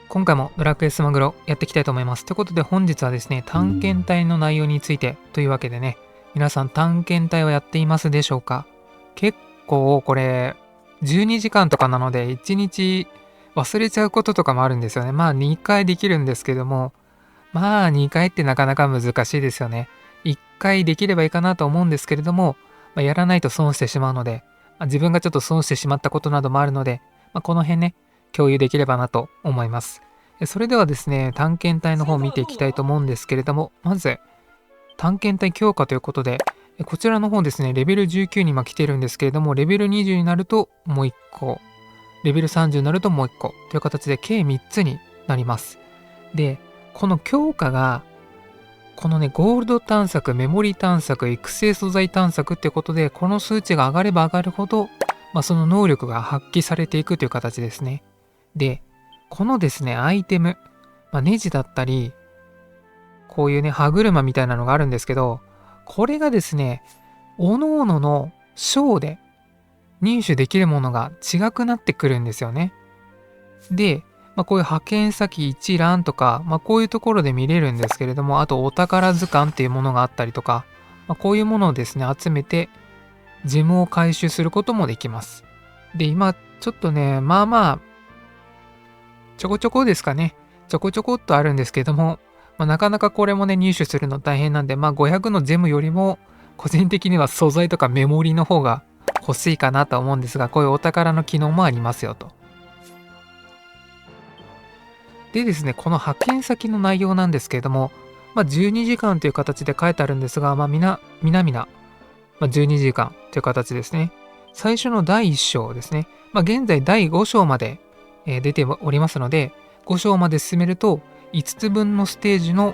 今回もドラクエスマグロやっていきたいと思います。ということで本日はですね、探検隊の内容についてというわけでね、皆さん探検隊をやっていますでしょうか？結構これ、12時間とかなので、1日忘れちゃうこととかもあるんですよね。まあ2回できるんですけども、まあ2回ってなかなか難しいですよね。1回できればいいかなと思うんですけれども、やらないと損してしまうので、自分がちょっと損してしまったことなどもあるので、この辺ね、共有できればなと思います。それではですね、探検隊の方を見ていきたいと思うんですけれども、まず、探検隊強化ということで、こちらの方ですね、レベル19に今来てるんですけれども、レベル20になるともう1個、レベル30になるともう1個という形で計3つになります。で、この強化が、このね、ゴールド探索、メモリ探索、育成素材探索っていうことで、この数値が上がれば上がるほど、その能力が発揮されていくという形ですね。で、このですね、アイテム、ネジだったり、こういうね、歯車みたいなのがあるんですけど、これがですね、各々の章で入手できるものが違くなってくるんですよね。で、こういう派遣先一覧とか、こういうところで見れるんですけれども、あとお宝図鑑っていうものがあったりとか、こういうものをですね、集めて、ジムを回収することもできます。で、今、ちょっとね、ちょこちょこですかね。ちょこちょこっとあるんですけども、なかなかこれもね、入手するの大変なんで、500のジェムよりも、個人的には素材とかメモリの方が欲しいかなと思うんですが、こういうお宝の機能もありますよと。でですね、この派遣先の内容なんですけれども、12時間という形で書いてあるんですが、12時間という形ですね。最初の第1章ですね。現在第5章まで出ておりますので、5章まで進めると5つ分のステージの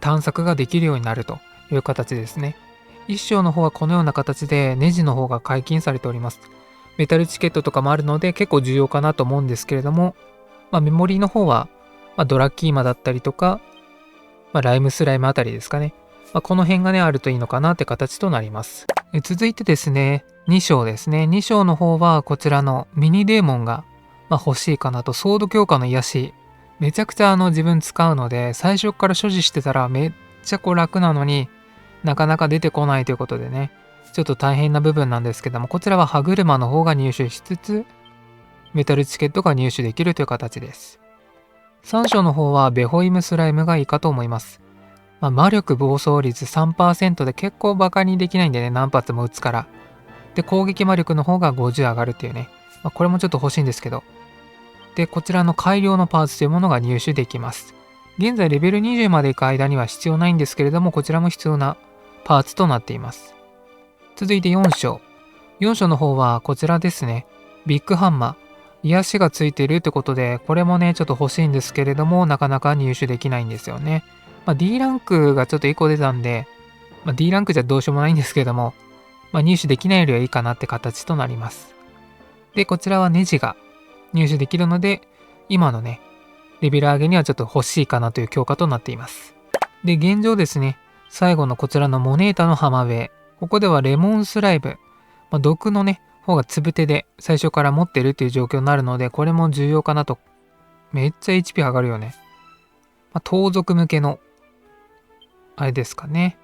探索ができるようになるという形ですね。1章の方はこのような形でネジの方が解禁されております。メタルチケットとかもあるので結構重要かなと思うんですけれども、メモリーの方は、ドラッキーマだったりとか、ライムスライムあたりですかね。この辺がね、あるといいのかなって形となります。続いてですね、2章ですね。2章の方はこちらのミニデーモンが欲しいかなと、ソード強化の癒し、めちゃくちゃ自分使うので、最初から所持してたらめっちゃ楽なのになかなか出てこないということでね、ちょっと大変な部分なんですけども、こちらは歯車の方が入手しつつ、メタルチケットが入手できるという形です。3章の方はベホイムスライムがいいかと思います。魔力暴走率 3% で結構バカにできないんでね、何発も撃つから。で、攻撃魔力の方が50上がるっていうね。これもちょっと欲しいんですけど。で、こちらの改良のパーツというものが入手できます。現在レベル20まで行く間には必要ないんですけれども、こちらも必要なパーツとなっています。続いて4章。4章の方はこちらですね。ビッグハンマー。癒しがついているってことで、これもね、ちょっと欲しいんですけれども、なかなか入手できないんですよね。D ランクがちょっと1個出たんで、D ランクじゃどうしようもないんですけれども、入手できないよりはいいかなって形となります。で、こちらはネジが入手できるので、今のね、レベル上げにはちょっと欲しいかなという強化となっています。で、現状ですね、最後のこちらのモネータの浜辺、ここではレモンスライム、毒のね、方がつぶてで最初から持ってるっていう状況になるので、これも重要かなと。めっちゃ HP 上がるよね。盗賊向けのあれですかね。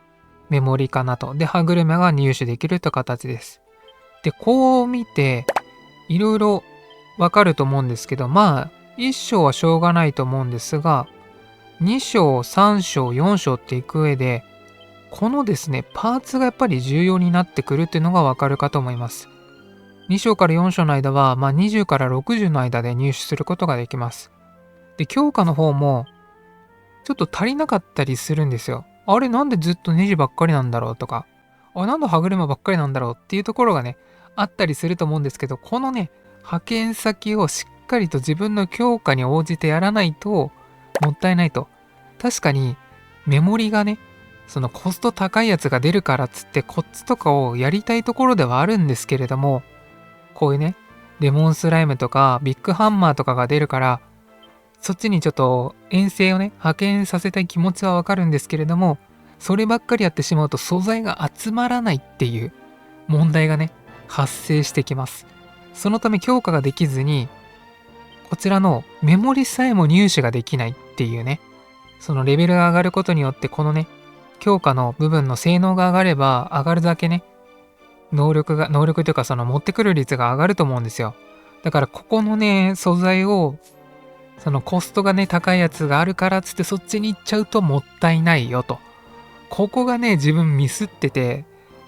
メモリかなと。で、歯車が入手できるという形です。で、こう見て、いろいろわかると思うんですけど、1章はしょうがないと思うんですが、2章、3章、4章っていく上で、このですね、パーツがやっぱり重要になってくるっていうのがわかるかと思います。2章から4章の間は、20から60の間で入手することができます。で、強化の方も、ちょっと足りなかったりするんですよ。あれなんでずっとネジばっかりなんだろうとか、なんで歯車ばっかりなんだろうっていうところがね、あったりすると思うんですけど、このね、派遣先をしっかりと自分の強化に応じてやらないともったいないと。確かにメモリがね、そのコスト高いやつが出るからっつってコツとかをやりたいところではあるんですけれども、こういうね、レモンスライムとかビッグハンマーとかが出るから、そっちにちょっと遠征をね、派遣させたい気持ちはわかるんですけれども、そればっかりやってしまうと素材が集まらないっていう問題がね、発生してきます。そのため強化ができずに、こちらのメモリさえも入手ができないっていうね、そのレベルが上がることによってこのね、強化の部分の性能が上がれば上がるだけね、能力というかその持ってくる率が上がると思うんですよ。だからここのね、素材を、そのコストがね、高いやつがあるからっつってそっちに行っちゃうともったいないよと。ここがね、自分ミスってて、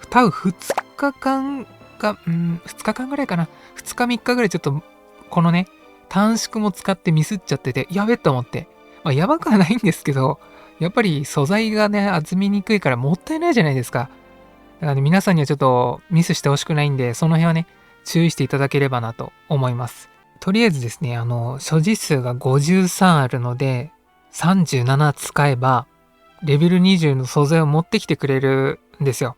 多分2日間か、2日間ぐらいかな。2日3日ぐらいちょっと、このね、短縮も使ってミスっちゃってて、やべえと思って。まあ、やばくはないんですけど、やっぱり素材がね、集めにくいからもったいないじゃないですか。だからね、皆さんにはちょっとミスしてほしくないんで、その辺はね、注意していただければなと思います。とりあえずですね、所持数が53あるので、37使えば、レベル20の素材を持ってきてくれるんですよ。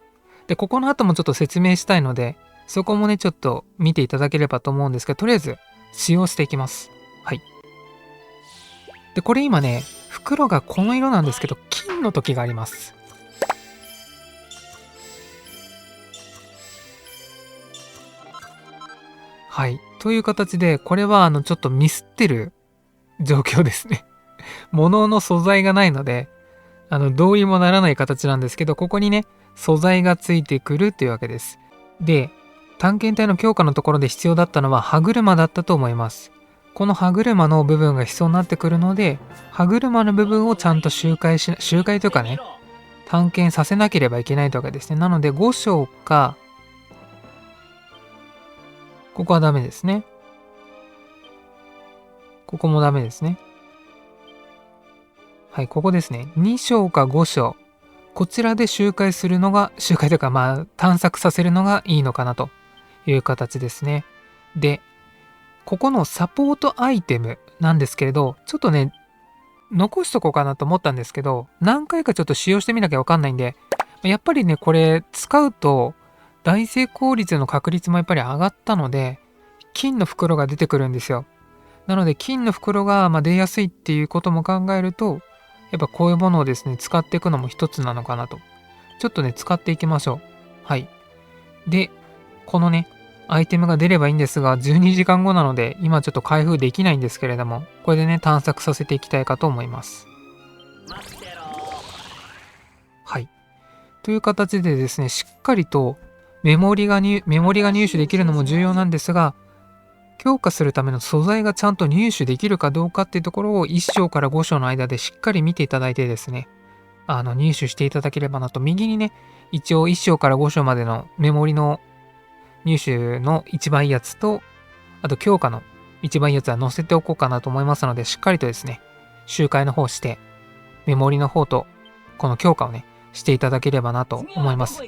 で、ここの後もちょっと説明したいので、そこもね、ちょっと見ていただければと思うんですけど、とりあえず使用していきます。はい。で、これ今ね、袋がこの色なんですけど、金の時があります。はい。という形で、これはちょっとミスってる状況ですね。物の素材がないので、どうにもならない形なんですけど、ここにね、素材がついてくるっていうわけです。で、探検隊の強化のところで必要だったのは歯車だったと思います。この歯車の部分が必要になってくるので、歯車の部分をちゃんと周回というかね、探検させなければいけないわけですね。なので5章か、ここはダメですね。ここもダメですね。はい、ここですね。2章か5章。こちらで周回するのが、周回というか探索させるのがいいのかなという形ですね。で、ここのサポートアイテムなんですけれど、ちょっとね、残しとこうかなと思ったんですけど、何回かちょっと使用してみなきゃわかんないんで、やっぱりね、これ使うと大成功率の確率もやっぱり上がったので、金の袋が出てくるんですよ。なので金の袋が出やすいっていうことも考えると、やっぱこういうものをですね、使っていくのも一つなのかなと。ちょっとね、使っていきましょう。はい。で、このね、アイテムが出ればいいんですが、12時間後なので、今ちょっと開封できないんですけれども、これでね、探索させていきたいかと思います。はい。という形でですね、しっかりとメモリが入手できるのも重要なんですが、強化するための素材がちゃんと入手できるかどうかっていうところを1章から5章の間でしっかり見ていただいてですね、入手していただければなと。右にね、一応1章から5章までのメモリの入手の一番いいやつと、あと強化の一番いいやつは載せておこうかなと思いますので、しっかりとですね、周回の方して、メモリの方と、この強化をね、していただければなと思います。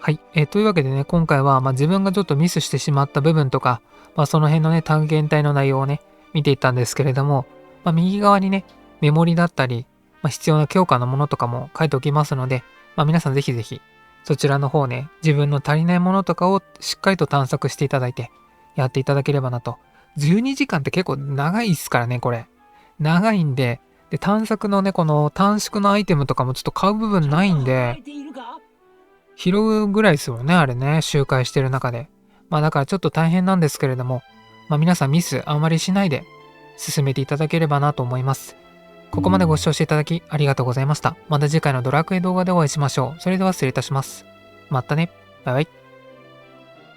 はい。というわけでね、今回は、自分がちょっとミスしてしまった部分とか、その辺のね、探検隊の内容をね、見ていったんですけれども、右側にね、メモリだったり、必要な強化のものとかも書いておきますので、皆さんぜひぜひ、そちらの方ね、自分の足りないものとかをしっかりと探索していただいて、やっていただければなと。12時間って結構長いっすからね、これ。長いんで、で、探索のね、この短縮のアイテムとかもちょっと買う部分ないんで、拾うぐらいですよね、あれね、周回してる中で。だからちょっと大変なんですけれども、皆さんミスあまりしないで進めていただければなと思います。ここまでご視聴していただきありがとうございました。また次回のドラクエ動画でお会いしましょう。それでは失礼いたします。またね。バイバイ。